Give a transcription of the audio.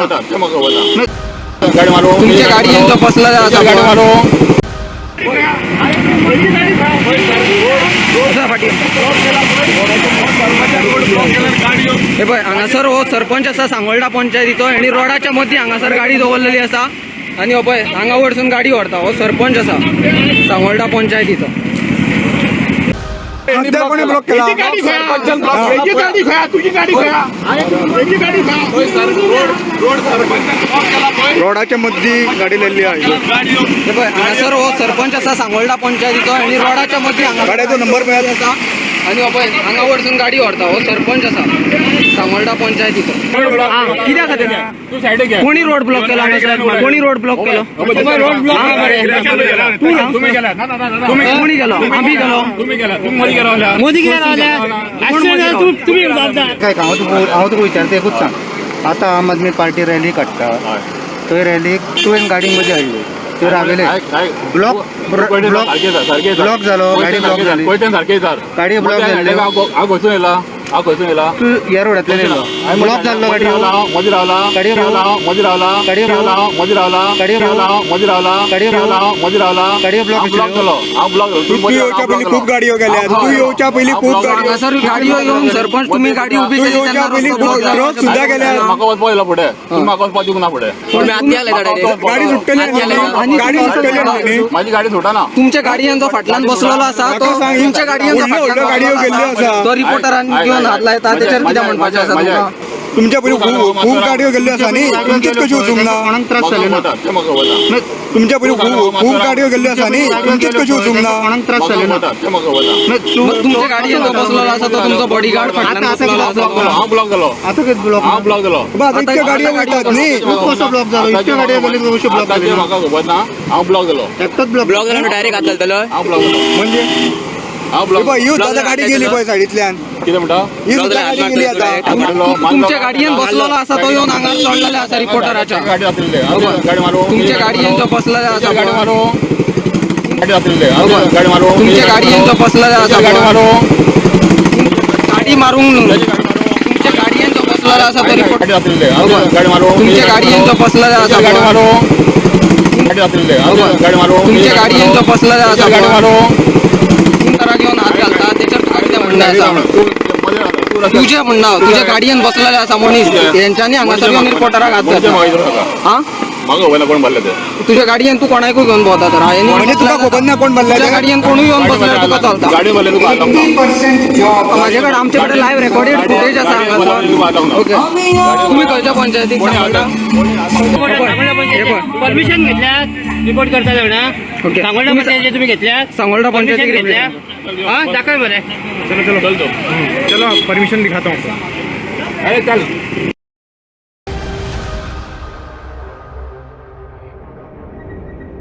गाडी मारो तुमच्या गाडी यांचा बसला गाडी मारो हे पळय हांगासर हो सरपंच असा सांगोळडा पंचायतीचो आणि रोडाच्या मदीं हांगासर गाडी दवरलेली असा आणि हो पळय हांगा वरसून गाडी व्हरता हो सरपंच असा सांगोळडा पंचायतीचो. कोणी ब्लॉक केला रोडाच्या मध्ये गाडी लावली आहे. हे पळय हांगासर हो सरपंच असा सांगोळडा पंचायतीचो आणि रोडाच्या मदीं हांगा गाड्याचो नंबर मिळाला असा आणि हो पळय हांगा वरसून गाडी व्हरता हो सरपंच असा सांगोळडा पंचायतीचो. कित्याक खातीर कोणी रोड ब्लॉक केला कोणी रोड ब्लॉक केलो कोणी गेलो आम्ही गेलो मोदी काय हांव तुका विचारता एकूच सांग. आतां आम आदमी पार्टी रॅली काडटा थंय रॅलीक तुवें गाडी मदीं हाडली थंय रावले ब्लॉक जालो गाडी ब्लॉक जाली गाडी ब्लॉक जाली तूं ह्या रोडांतल्यान येयलो ब्लॉक जाल्लो गाडी मदी रावला गाडी रावला मदी रावला गाडी रावला मदी रावला गाडी रावला मदी रावला गाडी मदी रावला गाडी ब्लॉक केलो हांव ब्लॉक तू येवच्या पयलीं खूप गाडयो गेल्या तू येवच्या पयलीं खूप गाडयो हांगासर गाडयो येवन सरपंच तुम्ही गाडी उभी तू केली येवच्या तेन्ना पयलीं रस्तो ब्लॉक खूप जालो. रोज सुद्धा गेल्या म्हाका वचपा येयला फुडें तुम्ही म्हाका वचपाक दिवंक ना फुडें गाडी सुट्टली गाडी सुट्टली न्ही माझी गाडी सुटना तुमच्या गाडयांचो फाटल्यान बसलेलो असा तो तुमच्या गाडयांचो व्हडल्यो गाडयो गेल्ल्यो आसा. तो रिपोर्टरान घेवन हात लायता तेचेर कितें म्हणपाचें आसा तुमकां तुमच्या पयलीं खूप गाडयो गेल्ल्यो आसा न्ही तुमचेच कशी वचूंक ना कोणाक त्रास जाले ना तुमच्या पयलीं खूप गाडयो गेल्ल्यो आसा न्ही तुमचेच कशी वचूंक ना कोणाक त्रास जाले ना मग तुमच्या गाडयांचो बसलेलो आसा तो तुमचो बॉडीगार्ड फाटल्यान बसलेलो आसा हांव ब्लॉक गेलो आतां कितें ब्लॉक हांव ब्लॉक गेलो बाबा आतां इतक्यो गाडयो वयतात न्ही कसो ब्लॉक जालो इतक्यो गाडयो गेली कशो ब्लॉक आता जाली ते म्हाका खबर ना हांव ब्लॉक गेलो एकटोच ब्लॉक डायरेक्ट हात घालतलो हांव ब्लॉक गेलो म्हणजे हांव ब्लॉक ही सुद्धा गाडी गेली पळय सायडींतल्यान कितें म्हणटा ही सुद्धा गाडी गेली आतां तुमच्या गाडयेन बसलेलो आसा तो येवन हांगा चडलेलो आसा रिपोर्टराच्या गाडी जातली गाडी मारू तुमच्या गाडयांचो बसलेलो आसा गाडी मारू गाडी जातली गाडी मारू तुमच्या गाडयांचो बसलेलो आसा गाडी मारू गाडी मारूंक न्हू तुमच्या गाडयांचो बसलेलो आसा तो रिपोर्ट गाडी जातली गाडी मारू तुमच्या गाडयांचो बसलेलो आसा गाडी मारू गाडी जातली गाडी मारू तुमच्या गाडयांचो बसलेलो आसा गाडी मारू तुमकां घेवन हात घालता तेचेर तुका कितें म्हणणें आसा तुजें म्हणणं तुज्या गाडयेन बसलेले आसा मनीस तेंच्यांनी हांगासर येवन रिपोर्टराक हात घातला हा म्हाका खबर ना कोण भरले ते तुझ्या गाडयेन तू कोणाकूय घेवन भोंवता तर म्हणजे तुका खबर ना कोण तुझ्या भरला गाडयेन कोणूय येवन बसल्यार तुका चलता गाडी भरले तुका हात माझे कडेन आमचे कडेन लायव्ह रेकॉर्डेड फुटेज आसा हांगासर ओके तुम्ही खंयच्या पंचायतीक सांगता परमिशन घेतल्या रिपोर्ट करता जाणा ओके. सांगोळडा पंचायत तुम्ही घेतल्या सांगोळडा परमिशन पंचायतीक घेतल्या हा दाखव बरं चलो परमिशन दिखाता हूँ. अरे चल